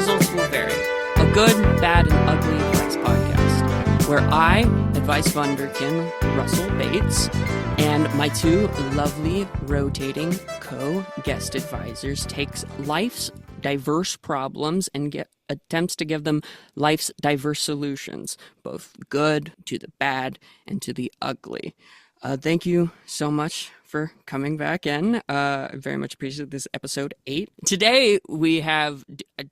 results will vary. A good, bad, and ugly advice podcast, where I, Advice Wunderkind Russell Bates, and my two lovely rotating co-guest advisors takes life's diverse problems and attempts to give them life's diverse solutions, both good to the bad and to the ugly. Thank you so much for coming back in. Very much appreciate this episode 8. Today we have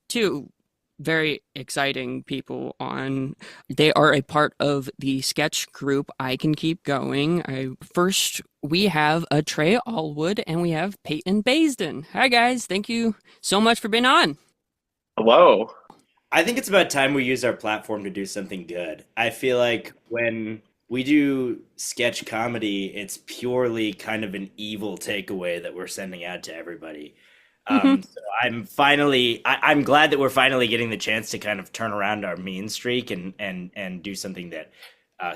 two very exciting people on. They are a part of the sketch group I Can Keep Going. First, we have Trey Allwood and we have Peyton Baisden. Hi guys, thank you so much for being on. Hello. I think it's about time we use our platform to do something good. I feel like when we do sketch comedy, it's purely kind of an evil takeaway that we're sending out to everybody. So I'm glad that we're finally getting the chance to kind of turn around our mean streak and do something that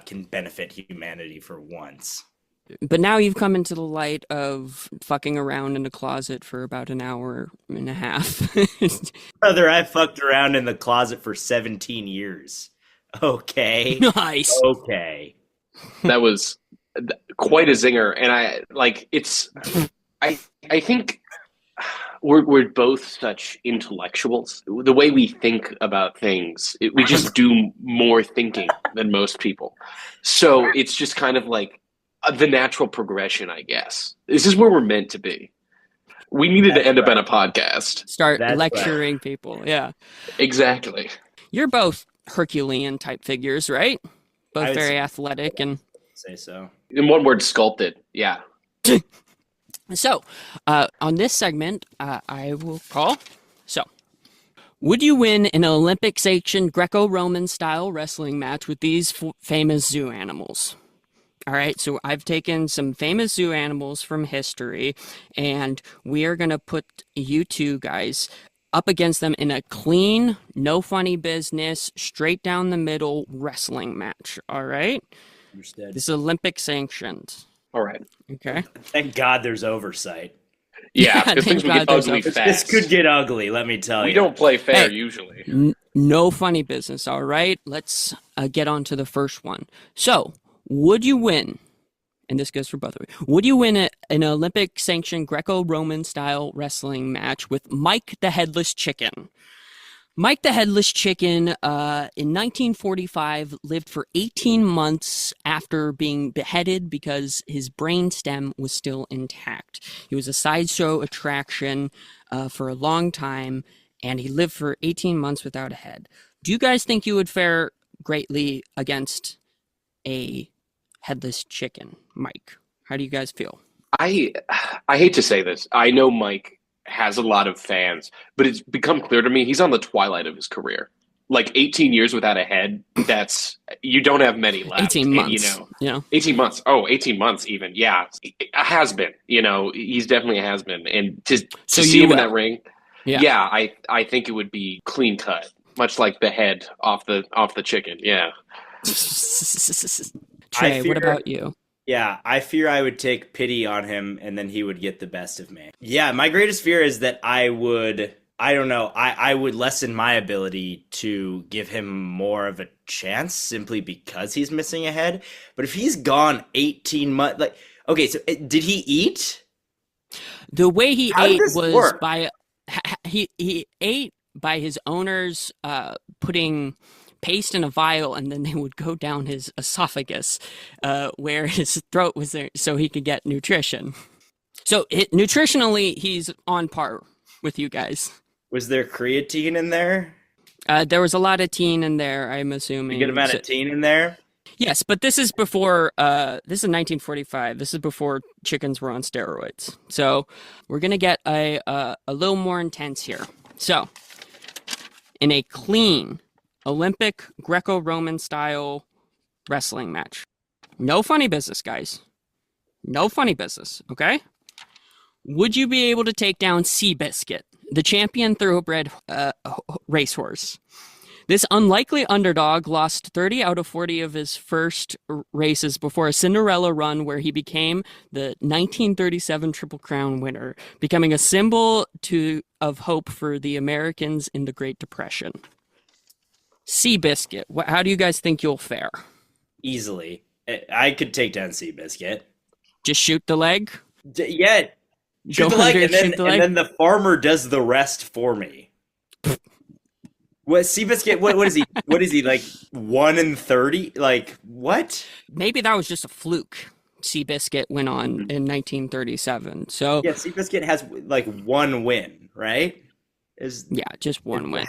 can benefit humanity for once. But now you've come into the light of fucking around in the closet for about an hour and a half. Brother, I fucked around in the closet for 17 years. Okay. Nice. Okay. That was quite a zinger. And I think we're both such intellectuals. The way we think about things, we just do more thinking than most people. So it's just kind of like the natural progression, I guess. This is where we're meant to be. We needed to end up on a podcast. Start lecturing people. Yeah. Exactly. You're both Herculean type figures, right? Both very athletic and... Say so. In one word, sculpted. Yeah. So, on this segment, I will call. So, would you win an Olympic-sanctioned Greco-Roman style wrestling match with these famous zoo animals? All right, so I've taken some famous zoo animals from history, and we are going to put you two guys up against them in a clean, no funny business, straight down the middle wrestling match. All right? Understood. This is Olympic sanctioned. All right. Okay. Thank God there's oversight. Yeah, because things would get ugly fast. This could get ugly, let me tell you. We don't play fair usually. No funny business, all right? Let's get on to the first one. So, would you win, and this goes for both of you, would you win an Olympic-sanctioned Greco-Roman style wrestling match with Mike the Headless Chicken? Mike the Headless Chicken, in 1945, lived for 18 months after being beheaded because his brainstem was still intact. He was a sideshow attraction for a long time, and he lived for 18 months without a head. Do you guys think you would fare greatly against a headless chicken, Mike? How do you guys feel? I hate to say this. I know Mike has a lot of fans, but it's become clear to me he's on the twilight of his career. Like 18 years without a head, you don't have many left. 18 months. And, 18 months. Oh, 18 months even. Yeah. A has been. He's definitely a has been. And to see him in that ring, I think it would be clean cut, much like the head off the chicken. Yeah. Trey, what about you? Yeah, I fear I would take pity on him and then he would get the best of me. Yeah, my greatest fear is that I would lessen my ability to give him more of a chance simply because he's missing a head. But if he's gone 18 months, okay, so did he eat? The way he ate was work? He ate by his owners putting paste in a vial, and then they would go down his esophagus where his throat was there so he could get nutrition. So nutritionally, he's on par with you guys. Was there creatine in there? There was a lot of teen in there, I'm assuming. A good amount of teen in there? Yes, but this is before, this is 1945. This is before chickens were on steroids. So we're going to get a little more intense here. So, in a clean Olympic Greco-Roman style wrestling match. No funny business, guys. No funny business, okay? Would you be able to take down Seabiscuit, the champion thoroughbred racehorse? This unlikely underdog lost 30 out of 40 of his first races before a Cinderella run where he became the 1937 Triple Crown winner, becoming a symbol of hope for the Americans in the Great Depression. Seabiscuit, how do you guys think you'll fare? Easily. I could take down Seabiscuit. Just shoot the leg? Yeah. Shoot the leg, and then the farmer does the rest for me. What Seabiscuit? What is he? What is he like? 1-30? Like what? Maybe that was just a fluke. Seabiscuit went on in 1937. So yeah, Seabiscuit has like one win, right? Just one win.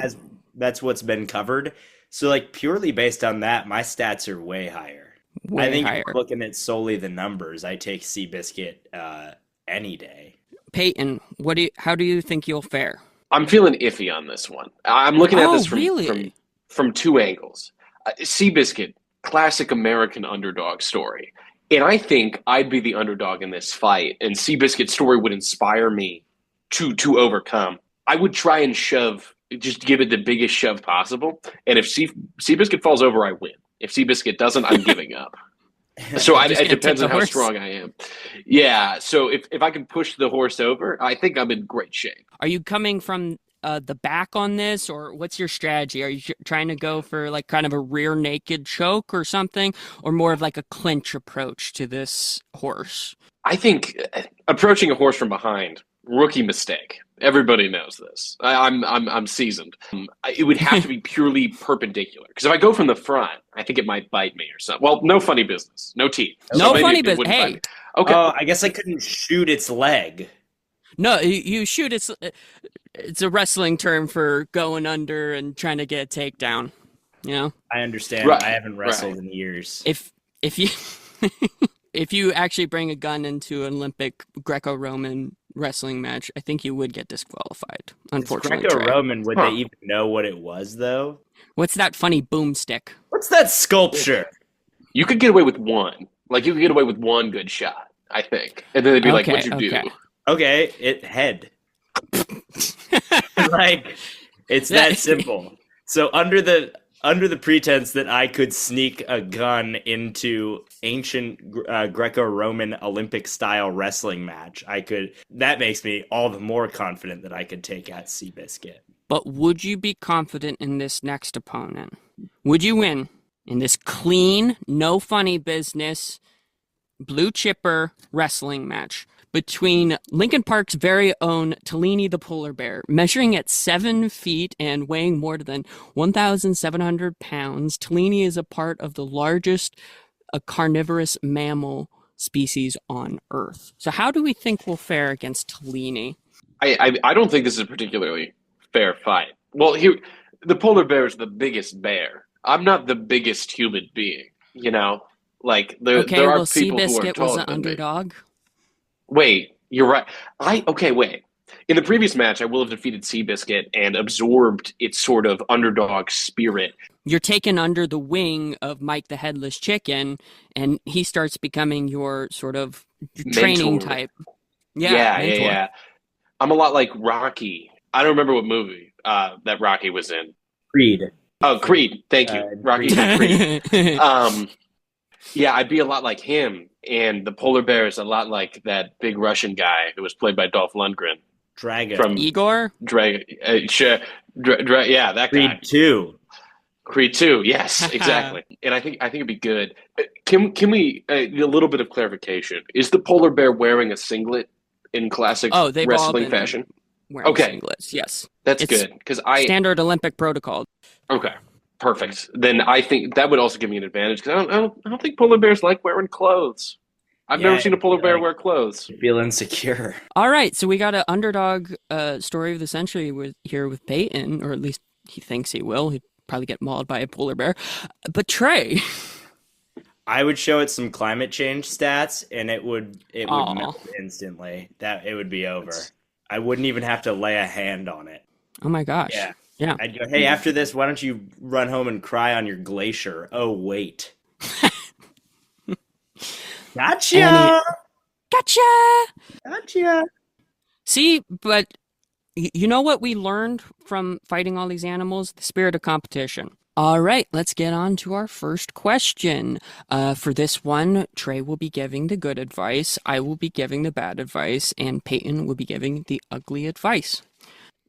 That's what's been covered. So like purely based on that, my stats are way higher. I think if we're looking at solely the numbers, I take Seabiscuit any day. Peyton, how do you think you'll fare? I'm feeling iffy on this one. I'm looking at this from two angles. Seabiscuit, classic American underdog story. And I think I'd be the underdog in this fight, and Seabiscuit's story would inspire me to overcome. I would try and just give it the biggest shove possible. And if Seabiscuit falls over, I win. If Seabiscuit doesn't, I'm giving up. So it depends on how strong I am. Yeah, so if I can push the horse over, I think I'm in great shape. Are you coming from the back on this, or what's your strategy? Are you trying to go for like kind of a rear naked choke or something, or more of like a clinch approach to this horse? I think approaching a horse from behind, rookie mistake. Everybody knows this. I'm seasoned. It would have to be purely perpendicular, because if I go from the front, I think it might bite me or something. Well, no funny business, no teeth. No funny business. Hey, okay. Oh, I guess I couldn't shoot its leg. No, you shoot its. It's a wrestling term for going under and trying to get a takedown. You know. I understand. Right. I haven't wrestled in years. If you if you actually bring a gun into an Olympic Greco-Roman wrestling match, I think you would get disqualified. Unfortunately, Greco-Roman, would they even know what it was though? What's that funny boomstick? What's that sculpture? You could get away with one. Like you could get away with one good shot, I think, and then they'd be like, "What'd you do?" Okay, head. Like it's that simple. So under the pretense that I could sneak a gun into ancient Greco-Roman Olympic-style wrestling match, that makes me all the more confident that I could take out Seabiscuit. But would you be confident in this next opponent? Would you win in this clean, no funny business, blue chipper wrestling match between Lincoln Park's very own Tellini the polar bear, measuring at 7 feet and weighing more than 1,700 pounds? Tellini is a part of the largest carnivorous mammal species on Earth. So how do we think we'll fare against Tellini? I don't think this is a particularly fair fight. Well, the polar bear is the biggest bear. I'm not the biggest human being, you know? Like, there are people who are Seabiscuit taller was an than underdog? Me. Wait, you're right. Wait. In the previous match, I will have defeated Seabiscuit and absorbed its sort of underdog spirit. You're taken under the wing of Mike the Headless Chicken, and he starts becoming your sort of training type. Yeah. I'm a lot like Rocky. I don't remember what movie that Rocky was in. Creed. Oh, Creed. Thank you. Rocky Creed. Yeah, I'd be a lot like him, and the polar bear is a lot like that big Russian guy who was played by Dolph Lundgren. Dragon. From Igor? Dragon. Yeah, that guy. Creed 2, yes, exactly. And I think it'd be good. Can we a little bit of clarification? Is the polar bear wearing a singlet in classic wrestling fashion? Wearing singlets, yes. That's good, because standard Olympic protocol. Okay, perfect. Then I think that would also give me an advantage, because I don't think polar bears like wearing clothes. I've never seen a polar bear wear clothes. You feel insecure. All right, so we got an underdog story of the century with Peyton, or at least he thinks he will. He'd probably get mauled by a polar bear. But Trey, I would show it some climate change stats, and it would melt instantly. That it would be over. I wouldn't even have to lay a hand on it. Oh my gosh. Yeah. I'd go, hey, after this, why don't you run home and cry on your glacier? Oh, wait. Gotcha! Gotcha! Gotcha! See, but You know what we learned from fighting all these animals? The spirit of competition. All right, let's get on to our first question. For this one, Trey will be giving the good advice, I will be giving the bad advice, and Peyton will be giving the ugly advice.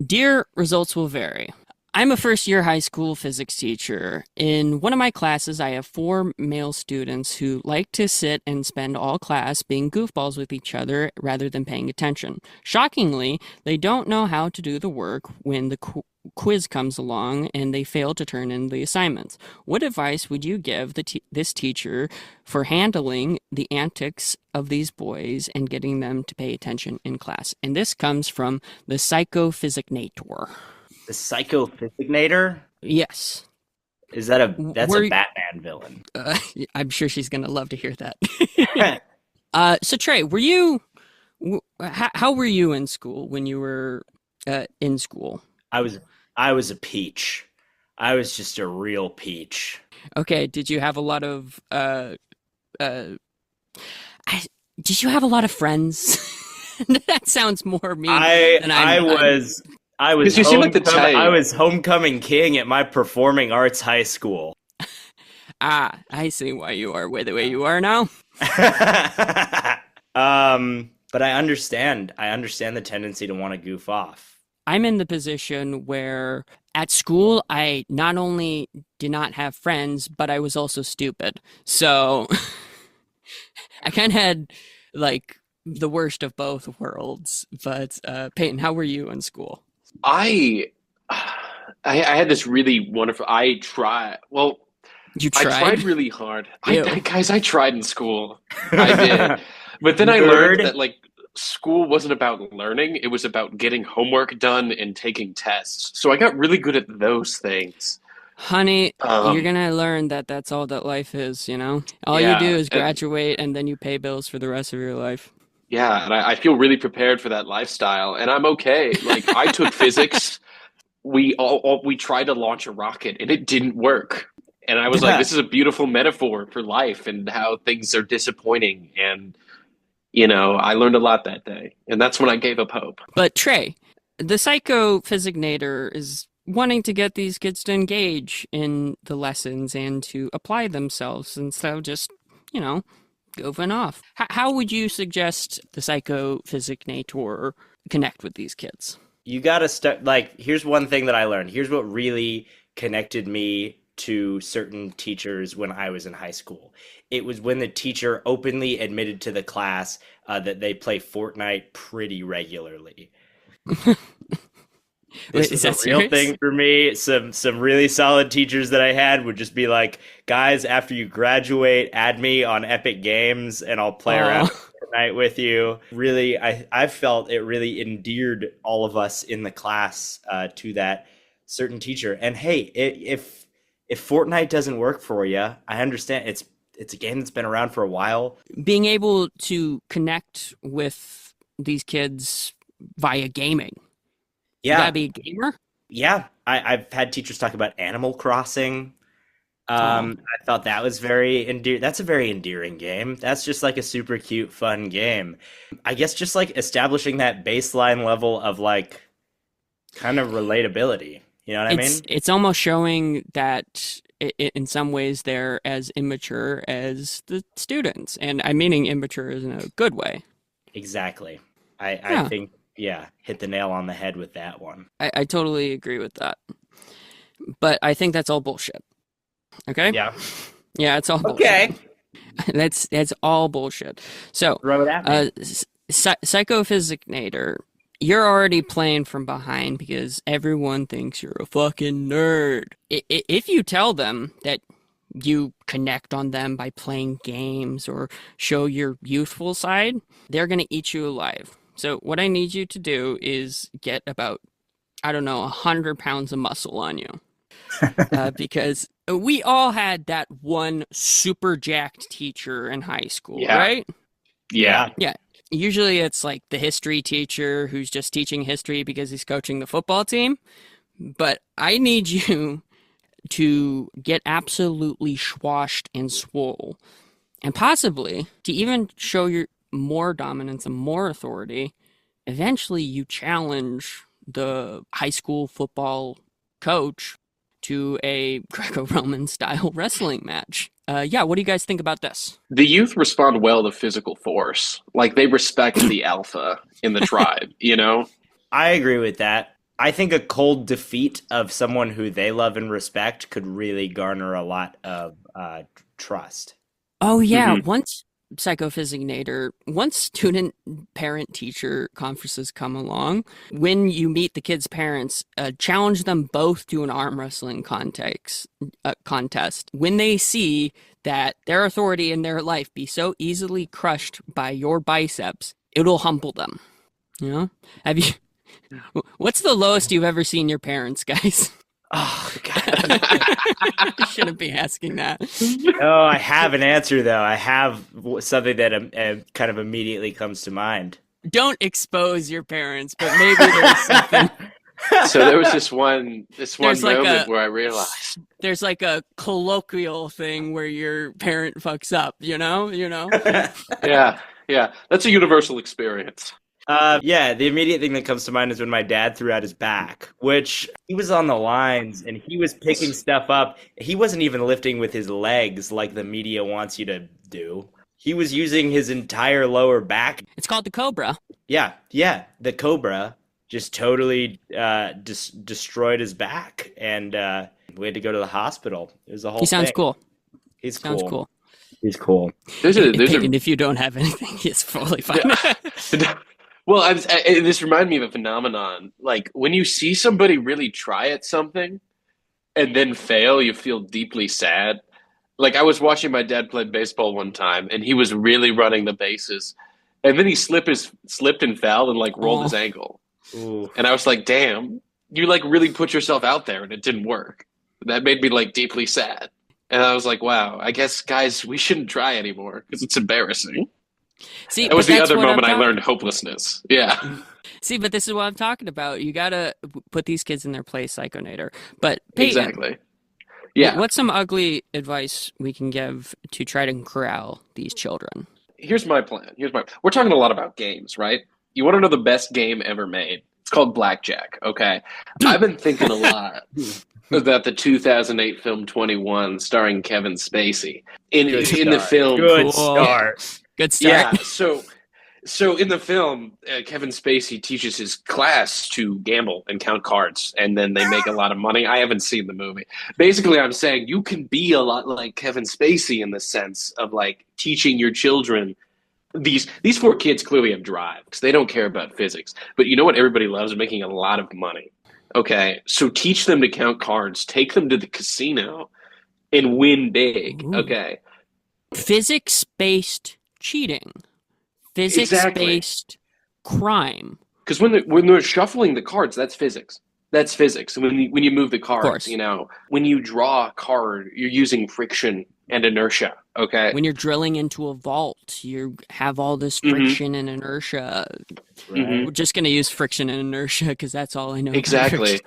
Dear results will vary. I'm a first year high school physics teacher. In one of my classes, I have four male students who like to sit and spend all class being goofballs with each other rather than paying attention. Shockingly, they don't know how to do the work when the quiz comes along and they fail to turn in the assignments. What advice would you give this teacher for handling the antics of these boys and getting them to pay attention in class? And this comes from the psychophysicnator. The psychophysicnator? Yes. Is that that's a Batman villain? I'm sure she's gonna love to hear that. So Trey, how were you in school when you were in school? I was a peach. I was just a real peach. Okay, did you have a lot of did you have a lot of friends? That sounds more mean than I was you seem like the type. I was homecoming king at my performing arts high school. I see why you are the way you are now. But I understand the tendency to want to goof off. I'm in the position where at school I not only did not have friends, but I was also stupid. So I kind of had like the worst of both worlds. But Peyton, how were you in school? I had this really wonderful. You tried? I tried really hard. Guys, I tried in school. I did, but then Nerd. I learned that like school wasn't about learning; it was about getting homework done and taking tests. So I got really good at those things. Honey, you're gonna learn that that's all that life is. You know, all you do is graduate, and then you pay bills for the rest of your life. Yeah, and I feel really prepared for that lifestyle, and I'm okay. Like I took physics. We tried to launch a rocket, and it didn't work. And I was like, this is a beautiful metaphor for life and how things are disappointing. And I learned a lot that day, and that's when I gave up hope. But Trey, the psychophysicnator is wanting to get these kids to engage in the lessons and to apply themselves instead of just, goofing off. How would you suggest the psychophysicnator connect with these kids? You gotta start. Here's one thing that I learned. Here's what really connected me to certain teachers when I was in high school. It was when the teacher openly admitted to the class that they play Fortnite pretty regularly. This is a real thing for me. Some really solid teachers that I had would just be like, guys, after you graduate, add me on Epic Games and I'll play around Fortnite with you. Really, I felt it really endeared all of us in the class to that certain teacher. And hey, if Fortnite doesn't work for you, I understand. It's a game that's been around for a while. Being able to connect with these kids via gaming. Yeah. You gotta be a gamer? Yeah. I've had teachers talk about Animal Crossing. I thought that was very endearing. That's a very endearing game. That's just like a super cute, fun game. I guess just like establishing that baseline level of like kind of relatability. You know what I mean? It's almost showing that in some ways they're as immature as the students. And I'm meaning immature in a good way. Exactly. I think, hit the nail on the head with that one. I totally agree with that. But I think that's all bullshit. Okay? Yeah. Yeah, it's all bullshit. Okay. That's all bullshit. So, throw it at me. Psychophysicnator, you're already playing from behind because everyone thinks you're a fucking nerd. If you tell them that you connect on them by playing games or show your youthful side, they're going to eat you alive. So what I need you to do is get about, 100 pounds of muscle on you. Because we all had that one super jacked teacher in high school, right? Yeah. Yeah. Usually it's like the history teacher who's just teaching history because he's coaching the football team. But I need you to get absolutely schwashed and swole. And possibly to even show your more dominance and more authority, eventually you challenge the high school football coach to a Greco-Roman style wrestling match. What do you guys think about this? The youth respond well to physical force. Like, they respect the alpha in the tribe, you know? I agree with that. I think a cold defeat of someone who they love and respect could really garner a lot of trust. Oh, yeah. Once student parent teacher conferences come along, when you meet the kids' parents, challenge them both to an arm wrestling contest. When they see that their authority in their life be so easily crushed by your biceps, it'll humble them. You know? What's the lowest you've ever seen your parents, guys? Oh, God. I shouldn't be asking that. Oh, I have an answer, though. I have something that kind of immediately comes to mind. Don't expose your parents, but maybe there's something. So there was this one moment where I realized. There's like a colloquial thing where your parent fucks up, you know? Yeah. That's a universal experience. The immediate thing that comes to mind is when my dad threw out his back, which he was on the lines and he was picking stuff up. He wasn't even lifting with his legs like the media wants you to do. He was using his entire lower back. It's called the Cobra. Yeah. The Cobra just totally destroyed his back, and we had to go to the hospital. It was a whole thing. He sounds cool. He's cool. Sounds cool. He's cool. And if you don't have anything, he's fully fine. Well, this reminded me of a phenomenon. Like, when you see somebody really try at something and then fail, you feel deeply sad. Like, I was watching my dad play baseball one time, and he was really running the bases. And then he slipped and fell and, like, rolled his ankle. Ooh. And I was like, damn, you, like, really put yourself out there, and it didn't work. That made me, like, deeply sad. And I was like, wow, I guess, guys, we shouldn't try anymore because it's embarrassing. See, that was the other moment I learned hopelessness. Yeah. See, but this is what I'm talking about. You got to put these kids in their place, Psychonator. But Peyton, exactly. Yeah. What's some ugly advice we can give to try to corral these children? Here's my plan. We're talking a lot about games, right? You want to know the best game ever made? It's called Blackjack, okay? I've been thinking a lot about the 2008 film 21 starring Kevin Spacey. In the film... Good start. Good start. Yeah, so in the film, Kevin Spacey teaches his class to gamble and count cards, and then they make a lot of money. I haven't seen the movie. Basically, I'm saying you can be a lot like Kevin Spacey in the sense of, like, teaching your children. These four kids clearly have drive because they don't care about physics. But you know what everybody loves? Making a lot of money. Okay, so teach them to count cards. Take them to the casino and win big. Ooh. Okay. Physics-based cheating, physics-based crime. Because when they're shuffling the cards, that's physics. That's physics. When you move the cards, you know, when you draw a card, you're using friction and inertia. Okay. When you're drilling into a vault, you have all this friction and inertia. Right. We're just going to use friction and inertia because that's all I know. Exactly.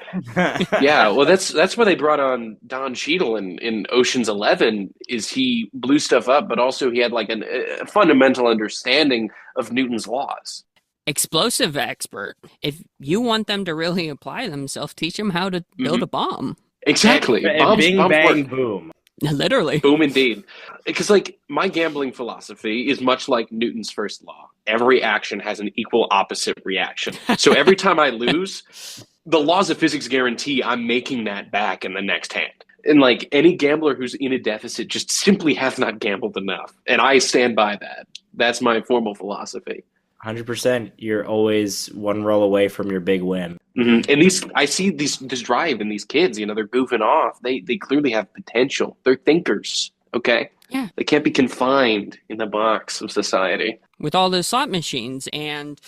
Yeah. Well, that's why they brought on Don Cheadle in Ocean's 11. Is he blew stuff up, but also he had like a fundamental understanding of Newton's laws. Explosive expert. If you want them to really apply themselves, teach them how to build a bomb. Exactly. And bing, bang, boom. Literally. Boom, indeed. Because, like, my gambling philosophy is much like Newton's first law. Every action has an equal opposite reaction. So every time I lose, the laws of physics guarantee I'm making that back in the next hand. And, like, any gambler who's in a deficit just simply has not gambled enough. And I stand by that. That's my formal philosophy. 100%. You're always one roll away from your big win. Mm-hmm. And I see this drive in these kids. You know, they're goofing off. They clearly have potential. They're thinkers. Okay. Yeah. They can't be confined in the box of society. With all the slot machines and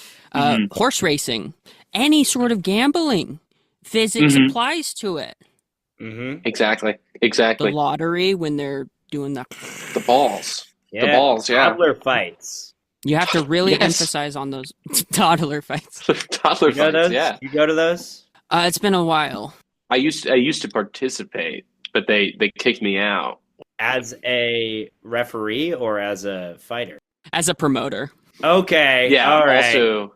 horse racing, any sort of gambling, physics applies to it. Mm-hmm. Exactly. The lottery when they're doing the balls. Yeah. The balls. Yeah. Toddler fights. You have to really emphasize on those toddler fights. Toddler fights, those? Yeah. You go to those? It's been a while. I used to participate, but they kicked me out. As a referee or as a fighter? As a promoter. Okay. Yeah. All right. Also,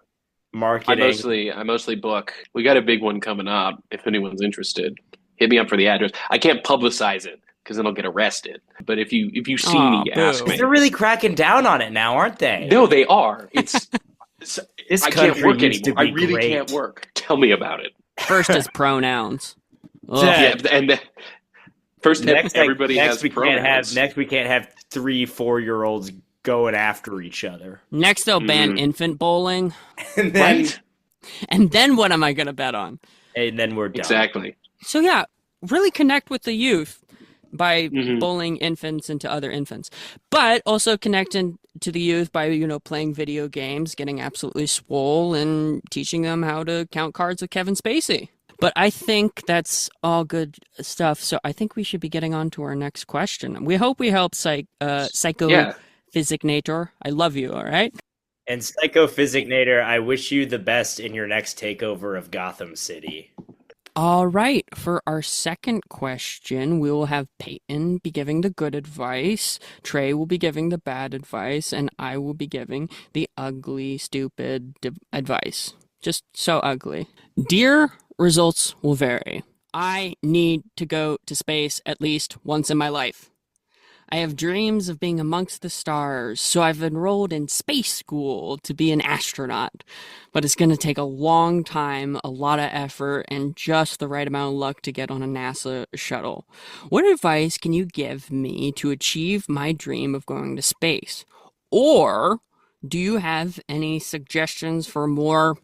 marketing. I mostly book. We got a big one coming up. If anyone's interested, hit me up for the address. I can't publicize it because then I'll get arrested. But if you see Aw, me, ask boo. me. They're really cracking down on it now, aren't they? No, they are. This I can't country work used to anymore. I be really great. can't work. Tell me about it. First is pronouns. Ugh. Yeah, and then first everybody has pronouns. Next we can't have 3-4-year-olds going after each other. Next, they'll ban infant bowling. And then, Right? And then what am I going to bet on? and then we're done. Exactly. So, yeah, really connect with the youth by Mhm. bowling infants into other infants. But also connecting to the youth by, playing video games, getting absolutely swole, and teaching them how to count cards with Kevin Spacey. But I think that's all good stuff. So I think we should be getting on to our next question. We hope we help Psycho Yeah. Physicnator. I love you, all right? And Psychophysicnator, I wish you the best in your next takeover of Gotham City. All right. For our second question, we will have Peyton be giving the good advice, Trey will be giving the bad advice, and I will be giving the ugly, stupid advice. Just so ugly. Dear results will vary. I need to go to space at least once in my life. I have dreams of being amongst the stars, so I've enrolled in space school to be an astronaut. But it's going to take a long time, a lot of effort, and just the right amount of luck to get on a NASA shuttle. What advice can you give me to achieve my dream of going to space? Or do you have any suggestions for a more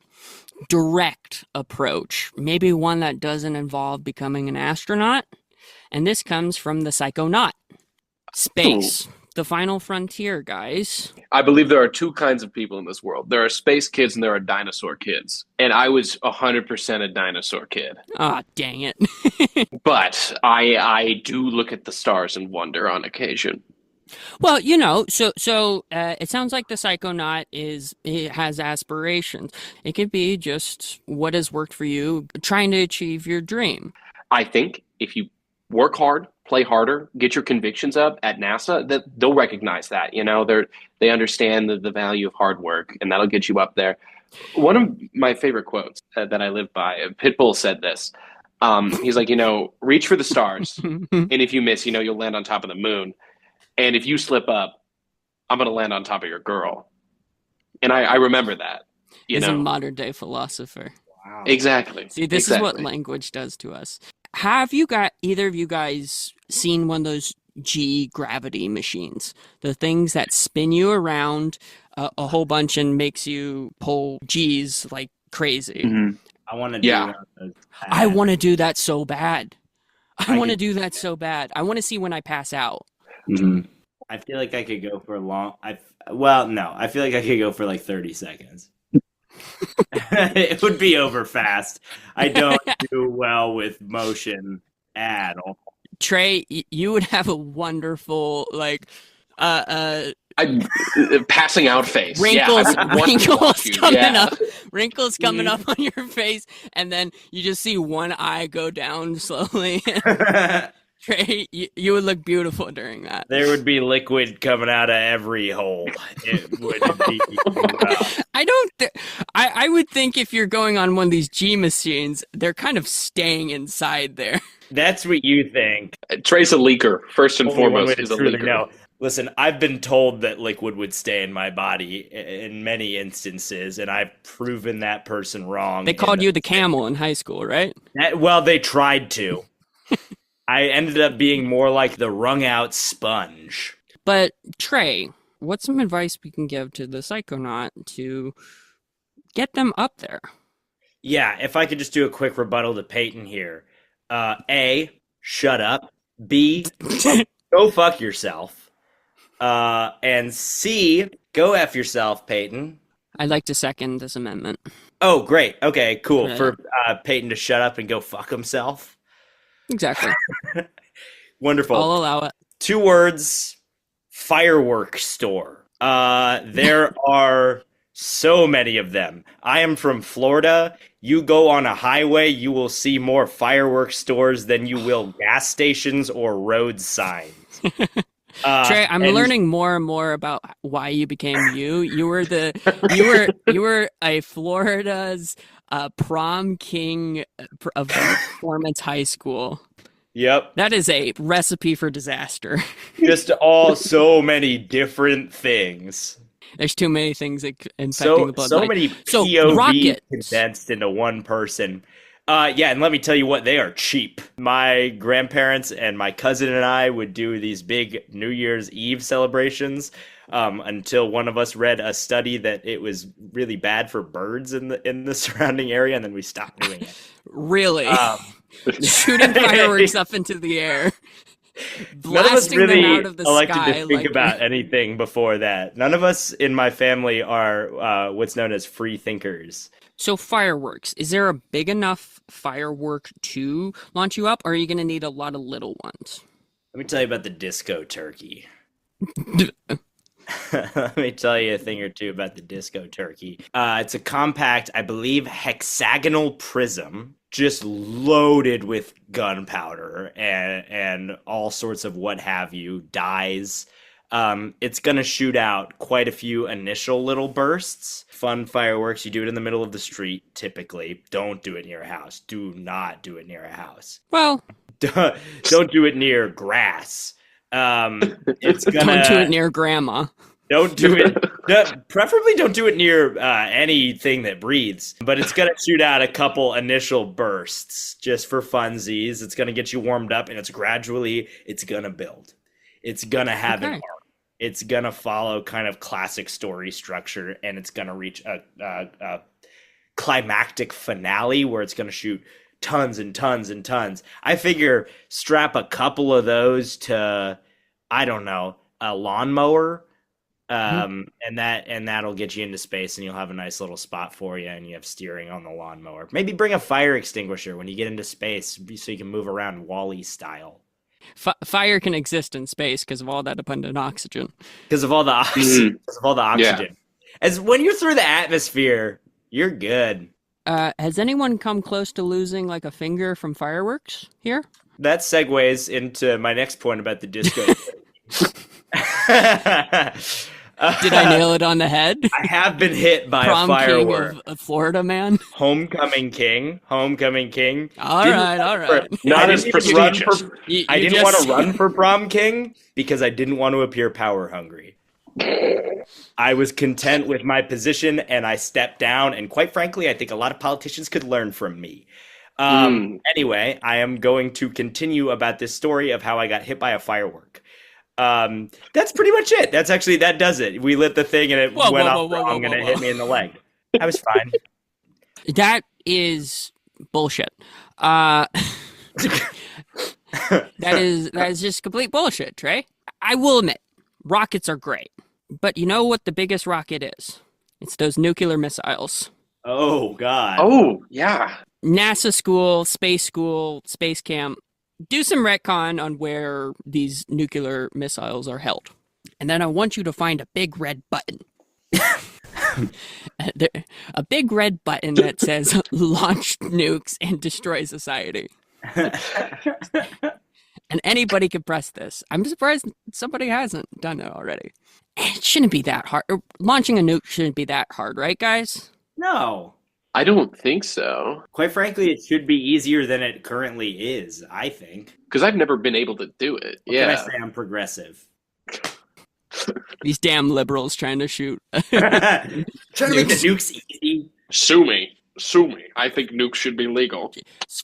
direct approach? Maybe one that doesn't involve becoming an astronaut? And this comes from the Psychonaut. Space. The final frontier, guys. I believe there are two kinds of people in this world. There are space kids and there are dinosaur kids. And I was 100% a dinosaur kid. Ah, dang it. But I do look at the stars and wonder on occasion. Well, so it sounds like the Psychonaut it has aspirations. It could be just what has worked for you, trying to achieve your dream. I think if you work hard, play harder, get your convictions up at NASA, that they'll recognize that. They understand the value of hard work, and that'll get you up there. One of my favorite quotes that I live by, Pitbull said this. He's like, reach for the stars, and if you miss, you'll land on top of the moon. And if you slip up, I'm going to land on top of your girl. And I remember that. He's a modern day philosopher. Wow. Exactly. See, this is what language does to us. Have either of you guys seen one of those G gravity machines? The things that spin you around a whole bunch and makes you pull G's like crazy. Mm-hmm. I want to do Yeah. one of those. I want to do that so bad. I want to do that so bad. I want to see when I pass out. Mm-hmm. I feel like I could go for I feel like I could go for like 30 seconds. It would be over fast. I don't do well with motion at all. Trey, you would have a wonderful Passing out face. wrinkles, Yeah, I would want to watch you. coming Yeah. up, wrinkles coming up on your face, and then you just see one eye go down slowly. Trey, you would look beautiful during that. There would be liquid coming out of every hole. It would be. I would think if you're going on one of these G machines, they're kind of staying inside there. That's what you think. Trey's a leaker. First and Only one way foremost, to is a truly leaker. know. Listen, I've been told that liquid would stay in my body in many instances, and I've proven that person wrong. They called you the camel in high school, right? Well, they tried to. I ended up being more like the wrung-out sponge. But Trey, what's some advice we can give to the Psychonaut to get them up there? Yeah, if I could just do a quick rebuttal to Peyton here. A, shut up. B, go fuck yourself. And C, go F yourself, Peyton. I'd like to second this amendment. Oh, great. Okay, cool. Right. For Peyton to shut up and go fuck himself. Exactly. Wonderful. I'll allow it. 2 words, fireworks store. There are so many of them. I am from Florida. You go on a highway, you will see more fireworks stores than you will gas stations or road signs. Trey, I'm and- learning more and more about why you became you. You were a Florida's prom king of Performance High School. Yep. That is a recipe for disaster. Just all so many different things. There's too many things infecting the bloodline. So many So, POVs rockets. condensed into one person. Yeah, and let me tell you what, they are cheap. My grandparents and my cousin and I would do these big New Year's Eve celebrations until one of us read a study that it was really bad for birds in the surrounding area, and then we stopped doing it. Really? Shooting fireworks up into the air. None of us Blasting really them out of the elected sky. to think about anything before that. None of us in my family are what's known as free thinkers. So fireworks, is there a big enough firework to launch you up, or are you going to need a lot of little ones? Let me tell you about the disco turkey. Let me tell you a thing or two about the disco turkey. It's a compact, I believe, hexagonal prism, just loaded with gunpowder and all sorts of what have you, dyes. It's going to shoot out quite a few initial little bursts. Fun fireworks. You do it in the middle of the street, typically. Don't do it near a house. Do not do it near a house. Well, Don't do it near grass. It's gonna, don't do it near grandma. Don't do it. Preferably don't do it near anything that breathes. But it's going to shoot out a couple initial bursts just for funsies. It's going to get you warmed up, and it's going to build. It's going to have an arc. It's going to follow kind of classic story structure, and it's going to reach a climactic finale where it's going to shoot tons and tons and tons. I figure strap a couple of those to, I don't know, a lawnmower, and that'll get you into space, and you'll have a nice little spot for you, and you have steering on the lawnmower. Maybe bring a fire extinguisher when you get into space so you can move around Wall-E style. Fire can exist in space because of all that abundant oxygen. Because of all the oxygen. Yeah. As when you're through the atmosphere, you're good. Has anyone come close to losing like a finger from fireworks here? That segues into my next point about the disco. Did I nail it on the head? I have been hit by Prom a firework. king of Florida man. Homecoming king. All Didn't right. Not as I prestigious. didn't want to run for prom king because I didn't want to appear power hungry. I was content with my position, and I stepped down. And quite frankly, I think a lot of politicians could learn from me. Anyway, I am going to continue about this story of how I got hit by a firework. That's pretty much it. That does it. We lit the thing, and it went off wrong, and it hit me in the leg. I was fine. That is bullshit. That is just complete bullshit, Trey. I will admit, rockets are great. But you know what the biggest rocket is? It's those nuclear missiles. Oh, God. Oh, yeah. NASA school, space camp, do some retcon on where these nuclear missiles are held. And then I want you to find a big red button. A big red button that says launch nukes and destroy society. And anybody can press this. I'm surprised somebody hasn't done it already. It shouldn't be that hard. Launching a nuke shouldn't be that hard, right, guys? No. I don't think so. Quite frankly, it should be easier than it currently is, I think. Because I've never been able to do it. What can I say? I'm progressive. These damn liberals trying to shoot. Trying to make the nukes easy. Sue me. I think nukes should be legal.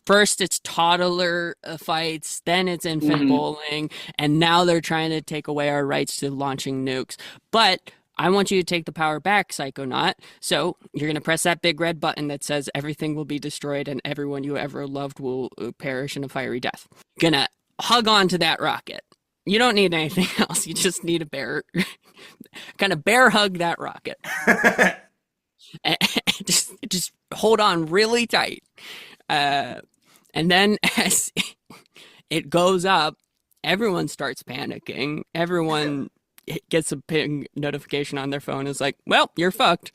First it's toddler fights, then it's infant bowling, and now they're trying to take away our rights to launching nukes. But I want you to take the power back, Psychonaut. So you're going to press that big red button that says everything will be destroyed and everyone you ever loved will perish in a fiery death. Gonna hug on to that rocket. You don't need anything else. You just need a bear. Kind of bear hug that rocket. And just hold on really tight. And then as it goes up, everyone starts panicking. Everyone gets a ping notification on their phone. It's like, well, you're fucked.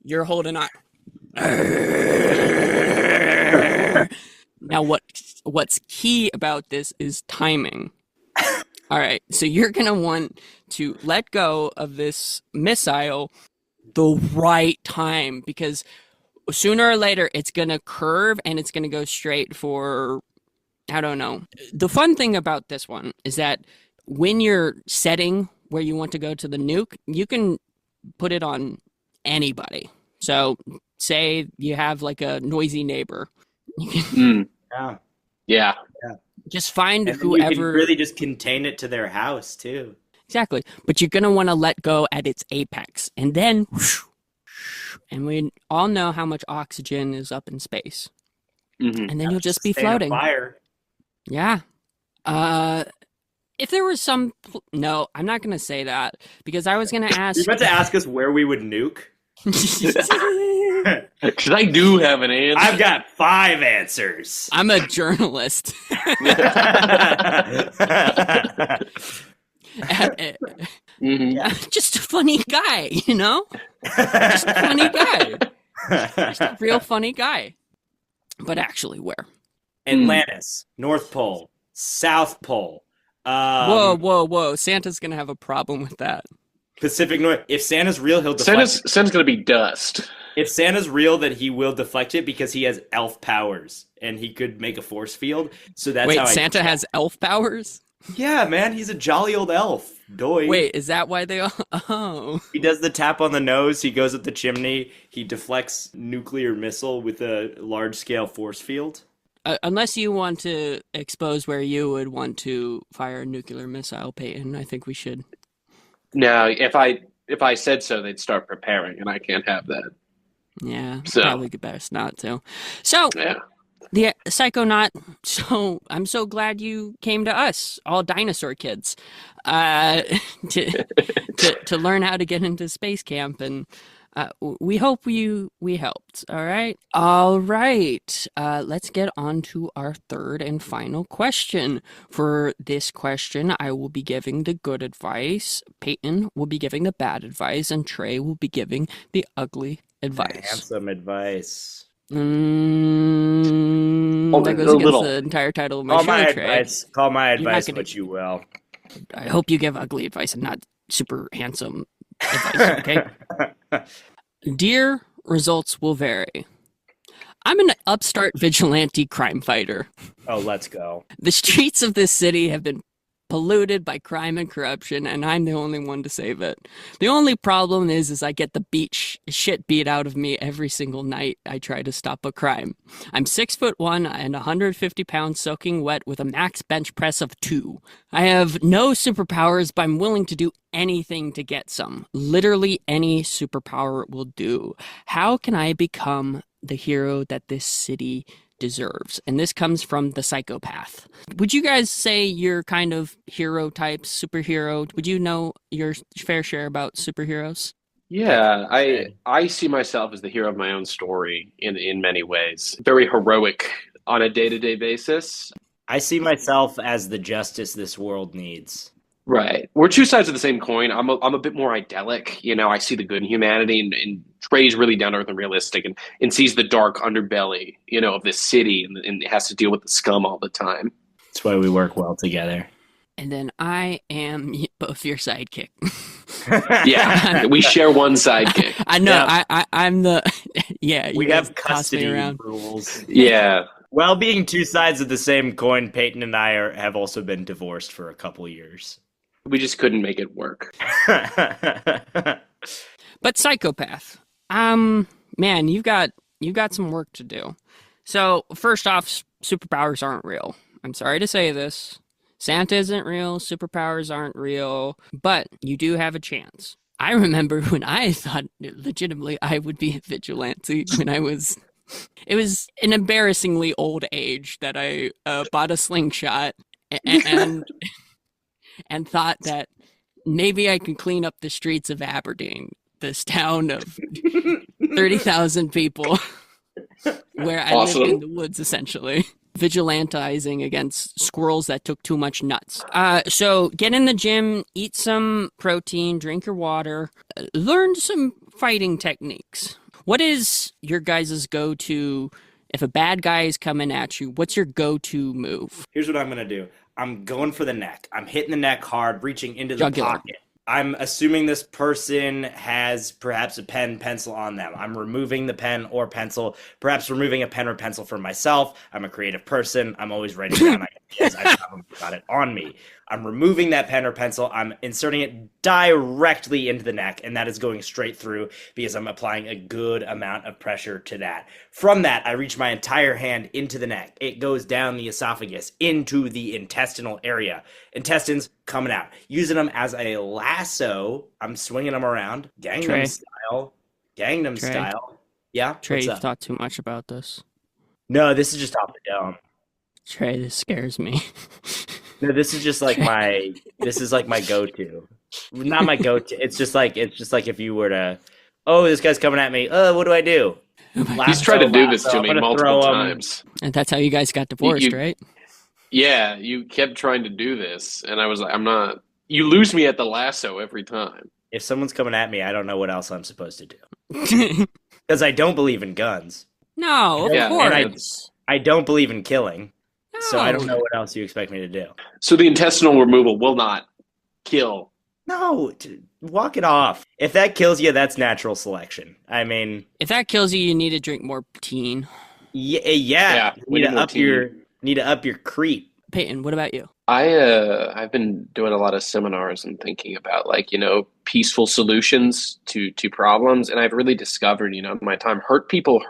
You're holding on. Now, what's key about this is timing. All right, so you're going to want to let go of this missile the right time, because sooner or later it's going to curve and it's going to go straight for, I don't know. The fun thing about this one is that when you're setting where you want to go to the nuke, you can put it on anybody. So say you have like a noisy neighbor. You can Yeah. just find And whoever. you can really just contain it to their house too. Exactly. But you're going to want to let go at its apex. And then, whoosh, and we all know how much oxygen is up in space. Mm-hmm. And then you'll just be Stay on floating. fire. Yeah. If there was some... No, I'm not going to say that. Because I was going to ask... You're about to ask us where we would nuke? Because I do have an answer. I've got 5 answers. I'm a journalist. Just a funny guy, you know? Just a funny guy. Just a real funny guy. But actually, where? Atlantis, North Pole, South Pole. Whoa. Santa's going to have a problem with that. Pacific North. If Santa's real, he'll deflect it. Santa's going to be dust. If Santa's real, then he will deflect it because he has elf powers and he could make a force field. So that's Wait, how Santa has elf powers? Yeah, man, he's a jolly old elf. Doy. Wait, is that why they all... Oh. He does the tap on the nose, he goes up the chimney, he deflects nuclear missile with a large-scale force field. Unless you want to expose where you would want to fire a nuclear missile, Peyton, I think we should. Now, if I said so, they'd start preparing, and I can't have that. Yeah, So. probably best not to. So, Yeah. the Psychonaut, so I'm so glad you came to us, all dinosaur kids, to learn how to get into space camp, and we hope we helped. All right. Let's get on to our third and final question. For this question, I will be giving the good advice, Peyton will be giving the bad advice, and Trey will be giving the ugly advice. Handsome advice. That goes against the entire title of my show, Trey. Call my advice gonna- what you will. I hope you give ugly advice and not super handsome advice, okay? Dear, results will vary. I'm an upstart vigilante crime fighter. Oh, let's go. The streets of this city have been polluted by crime and corruption, and I'm the only one to save it. The only problem is I get the shit beat out of me every single night I try to stop a crime. I'm 6'1" and 150 pounds soaking wet with a max bench press of 2. I have no superpowers, but I'm willing to do anything to get some. Literally any superpower will do. How can I become the hero that this city deserves? And this comes from the Psychopath. Would you guys say you're kind of hero types, superhero? Would you know your fair share about superheroes? Yeah, I see myself as the hero of my own story in many ways. Very heroic on a day-to-day basis. I see myself as the justice this world needs. Right. We're two sides of the same coin. I'm a bit more idyllic. You know, I see the good in humanity, and Trey's really down to earth and realistic, and sees the dark underbelly, you know, of this city, and has to deal with the scum all the time. That's why we work well together. And then I am both your sidekick. Yeah, we share one sidekick. I know. Yeah. I'm the... Yeah, We you have guys toss me custody around. rules. Yeah. Well, being two sides of the same coin, Peyton and I have also been divorced for a couple years. We just couldn't make it work. But Psychopath, man, you got some work to do. So first off, superpowers aren't real. I'm sorry to say this. Santa isn't real. Superpowers aren't real. But you do have a chance. I remember when I thought legitimately I would be a vigilante when I was... It was an embarrassingly old age that I bought a slingshot and thought that maybe I could clean up the streets of Aberdeen, this town of 30,000 people, where I lived in the woods, essentially, vigilantizing against squirrels that took too much nuts. So get in the gym, eat some protein, drink your water, learn some fighting techniques. What is your guys' go-to if a bad guy is coming at you, what's your go-to move? Here's what I'm going to do. I'm going for the neck. I'm hitting the neck hard, reaching into the Jugular. pocket. I'm assuming this person has perhaps a pen, pencil on them. I'm removing the pen or pencil, perhaps removing a pen or pencil for myself. I'm a creative person. I'm always writing down ideas. I haven't got it on me. I'm removing that pen or pencil. I'm inserting it directly into the neck, and that is going straight through because I'm applying a good amount of pressure to that. From that, I reach my entire hand into the neck. It goes down the esophagus into the intestinal area. Intestines coming out. Using them as a lasso. I'm swinging them around. Gangnam style. Gangnam style. Yeah? Trey, What's you've up? thought too much about this. No, this is just off the dome. Trey, this scares me. No, this is just like my go-to. Not my go-to. It's just like if you were to, oh, this guy's coming at me. What do I do? He's tried to do this to me multiple times. And that's how you guys got divorced, right? Yeah, you kept trying to do this, and I was like, I'm not. You lose me at the lasso every time. If someone's coming at me, I don't know what else I'm supposed to do. Because I don't believe in guns. No, of course. I don't believe in killing. No. So I don't know what else you expect me to do. So the intestinal removal will not kill. No, walk it off. If that kills you, that's natural selection. I mean, If that kills you, you need to drink more teen. yeah. we need more Need to up your creep. Peyton, what about you? I've been doing a lot of seminars and thinking about peaceful solutions to problems, and I've really discovered, in my time, hurt people.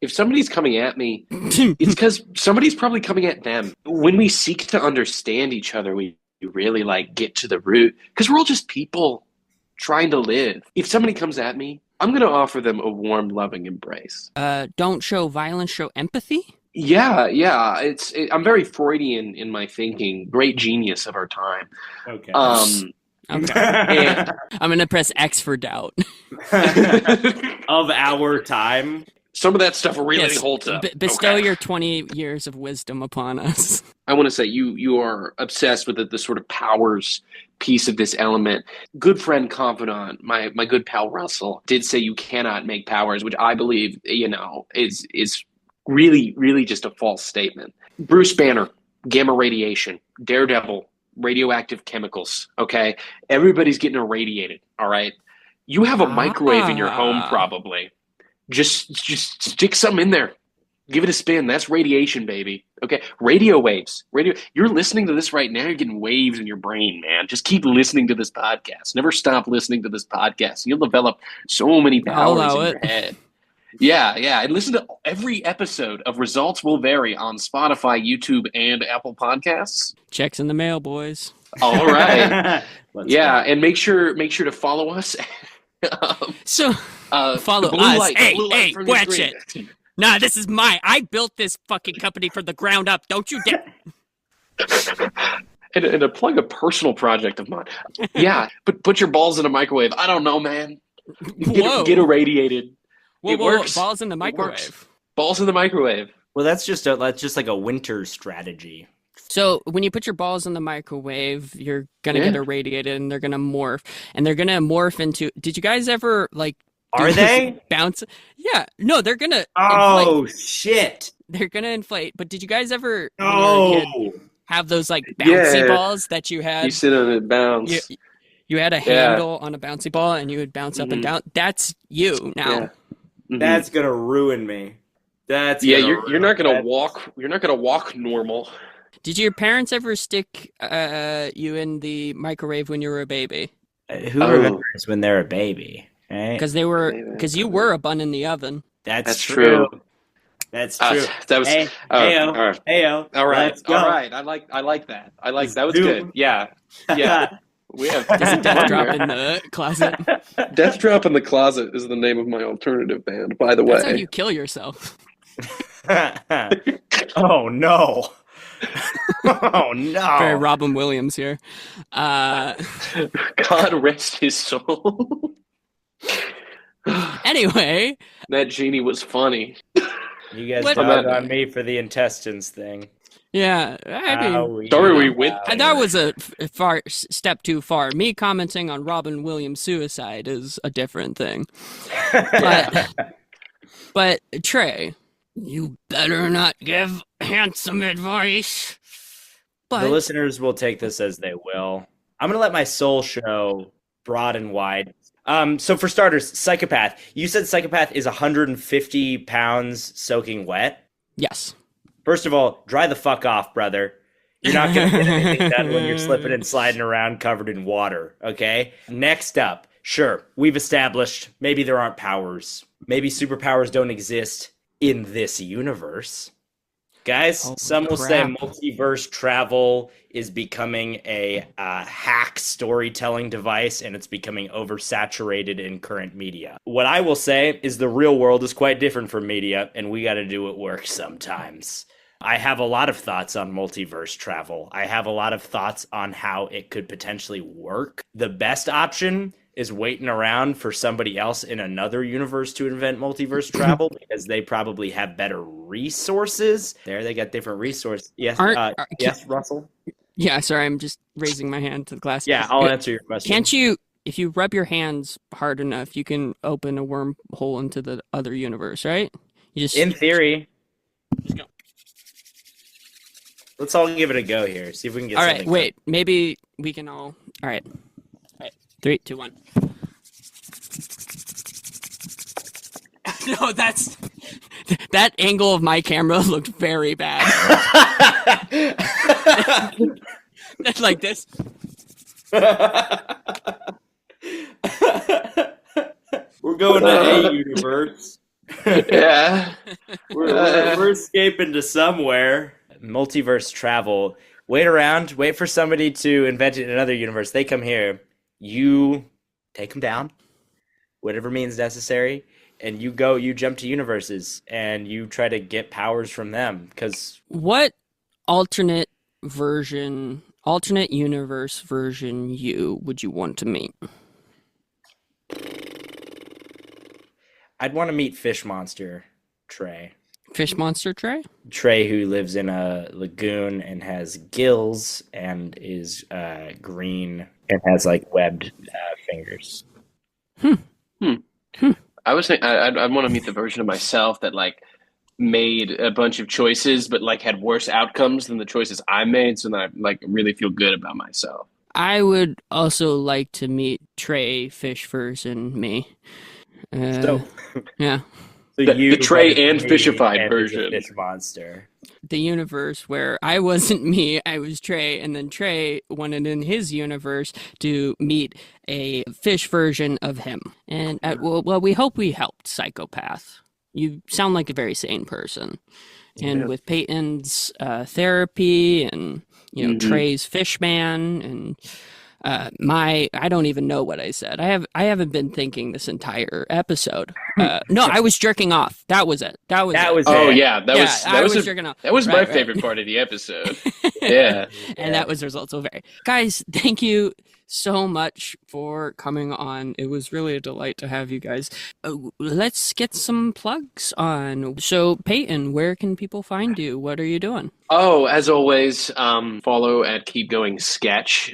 If somebody's coming at me, it's because somebody's probably coming at them. When we seek to understand each other, we really get to the root, because we're all just people trying to live. If somebody comes at me, I'm going to offer them a warm, loving embrace. Don't show violence, show empathy? Yeah. I'm very Freudian in my thinking. Great genius of our time. Okay. Okay. And I'm going to press X for doubt. Of our time. some of that stuff really Yes, holds up. bestow Okay. your 20 years of wisdom upon us. I want to say you are obsessed with the sort of powers piece of this element. Good friend, confidant, my good pal Russell did say you cannot make powers, which I believe is really, really just a false statement. Bruce Banner, gamma radiation, Daredevil, radioactive chemicals. Okay, everybody's getting irradiated. All right, you have a microwave in your home, probably. Just stick something in there. Give it a spin. That's radiation, baby. Okay, radio waves. You're listening to this right now. You're getting waves in your brain, man. Just keep listening to this podcast. Never stop listening to this podcast. You'll develop so many powers in your head. Yeah. And listen to every episode of Results Will Vary on Spotify, YouTube, and Apple Podcasts. Checks in the mail, boys. All right. Let's Yeah, go. and make sure to follow us. So, follow the blue us. light, the blue light Hey, from the watch screen. it. Nah, this is mine. I built this fucking company from the ground up. Don't you dare. And to plug a personal project of mine. Yeah, but put your balls in a microwave. I don't know, man. Whoa. Get irradiated. Whoa, It whoa, works. balls in the It microwave. works. Balls in the microwave. Well, that's just like a winter strategy. So when you put your balls in the microwave, you're gonna Yeah. get irradiated, and they're gonna morph, into. Did you guys ever Are they? bounce? Yeah, no, they're gonna. Oh inflate. shit! They're gonna inflate. But did you guys ever when you were a kid, Oh, have those bouncy Yeah. balls that you had? You sit on it, bounce. You had a handle on a bouncy ball, and you would bounce up and down. That's you now. Yeah. Mhm. that's gonna ruin me. That's you're not gonna walk. You're not gonna walk normal. Did your parents ever stick you in the microwave when you were a baby? Who remembers when they're a baby? Right? Because you were a bun in the oven. That's true. That's true. That was. Hey, all heyo, right. heyo. All right. Let's go. All right. I like that. That was Zoom. good. Yeah. Yeah. We have There's a death fun drop here. in the closet. Death Drop in the Closet is the name of my alternative band, by the That's how way. you kill yourself. Oh no! Oh no! Very Robin Williams here. God rest his soul. Anyway, That genie was funny. You guys What- dug on me for the intestines thing. yeah, I mean, Sorry we went that was a far step too far. Me commenting on Robin Williams' suicide is a different thing. But Trey, You better not give handsome advice. But The listeners will take this as they will. I'm going to let my soul show broad and wide. So for starters, psychopath. You said psychopath is 150 pounds soaking wet. yes. First of all, dry the fuck off, brother. You're not going to get anything done when you're slipping and sliding around covered in water, okay? Next up, sure, we've established maybe there aren't powers. Maybe superpowers don't exist in this universe. Guys, some will say multiverse travel is becoming a hack storytelling device, and it's becoming oversaturated in current media. What I will say is the real world is quite different from media, and we got to do what works sometimes. I have a lot of thoughts on multiverse travel. I have a lot of thoughts on how it could potentially work. The best option is waiting around for somebody else in another universe to invent multiverse travel because they probably have better resources. They got different resources. Yes, yes, Russell? Yeah, sorry, I'm just raising my hand to the glass. Yeah, I'll answer your question. Can't you, if you rub your hands hard enough, you can open a wormhole into the other universe, right? You just in theory. Just go. Let's all give it a go here. See if we can get all something. All right, wait. Maybe we can all... All right. 3, 2, 1. No, that's... That angle of my camera looked very bad. Like this. We're going to a universe. Yeah. We're escaping to somewhere. Multiverse travel. Wait around. Wait for somebody to invent it in another universe. They come here. You take them down. Whatever means necessary. And you jump to universes. And you try to get powers from them. Because what alternate universe version you would you want to meet? I'd want to meet Fish Monster Trey. Fish Monster Trey? Trey, who lives in a lagoon and has gills and is green and has like webbed fingers. I was thinking I'd want to meet the version of myself that like made a bunch of choices, but like had worse outcomes than the choices I made, so that I like really feel good about myself. I would also like to meet Trey Fish version me. Yeah. So the Trey and fishified version. Fish monster. The universe where I wasn't me, I was Trey, and then Trey wanted in his universe to meet a fish version of him. And well, we hope we helped, Psychopath. You sound like a very sane person. And with Peyton's therapy and Trey's Fishman and I don't even know what I said. I haven't been thinking this entire episode. No, I was jerking off. That was it. That was it. Oh yeah, that was jerking off. That was my favorite part of the episode. Yeah. And that was the result. So guys, thank you so much for coming on. It was really a delight to have you guys. Let's get some plugs on. So Peyton, where can people find you? What are you doing? Oh, as always, follow at Keep Going Sketch.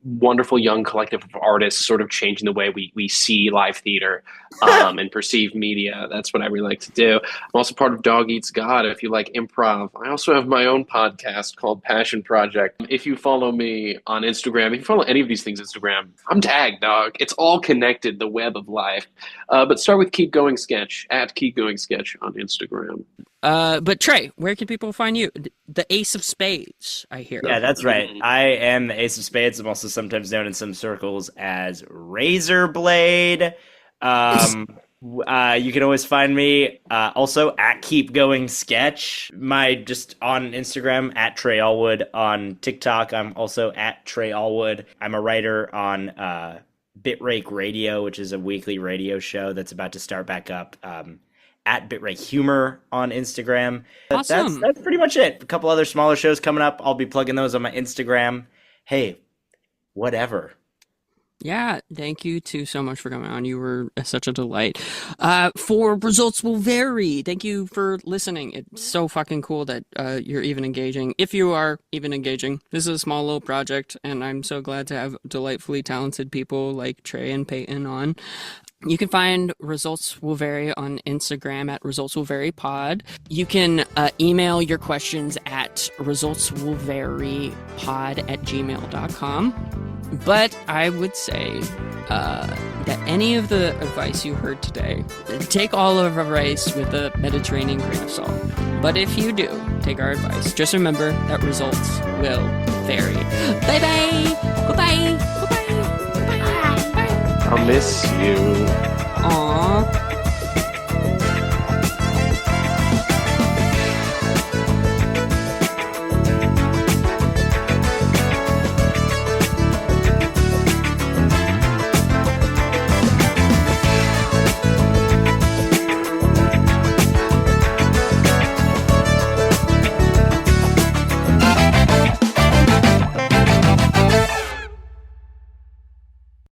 Wonderful young collective of artists sort of changing the way we see live theater and perceive media. That's what I really like to do. I'm also part of Dog Eats God if you like improv. I also have my own podcast called Passion Project. If you follow me on Instagram, if you follow any of these things Instagram, I'm tagged, dog. It's all connected, the web of life. But start with Keep Going Sketch, at Keep Going Sketch on Instagram. But Trey, where can people find you? The Ace of Spades, I hear. Yeah, that's right. I am the Ace of Spades. I'm also sometimes known in some circles as Razorblade. You can always find me also at Keep Going Sketch. Just on Instagram at Trey Allwood. On TikTok, I'm also at Trey Allwood. I'm a writer on Bitrake Radio, which is a weekly radio show that's about to start back up. At Bitrake Humor on Instagram. Awesome. That's pretty much it. A couple other smaller shows coming up. I'll be plugging those on my Instagram. Hey, whatever. Yeah, thank you too so much for coming on. You were such a delight. For Results Will Vary, thank you for listening. It's so fucking cool that you're even engaging. If you are even engaging, this is a small little project, and I'm so glad to have delightfully talented people like Trey and Peyton on. You can find Results Will Vary on Instagram at Results Will Vary Pod. You can email your questions at resultswillvarypod@gmail.com. But I would say that any of the advice you heard today, take all of our advice with a Mediterranean grain of salt. But if you do take our advice, just remember that results will vary. Bye-bye! Goodbye! Goodbye! Goodbye! Bye! I'll miss you. Aww.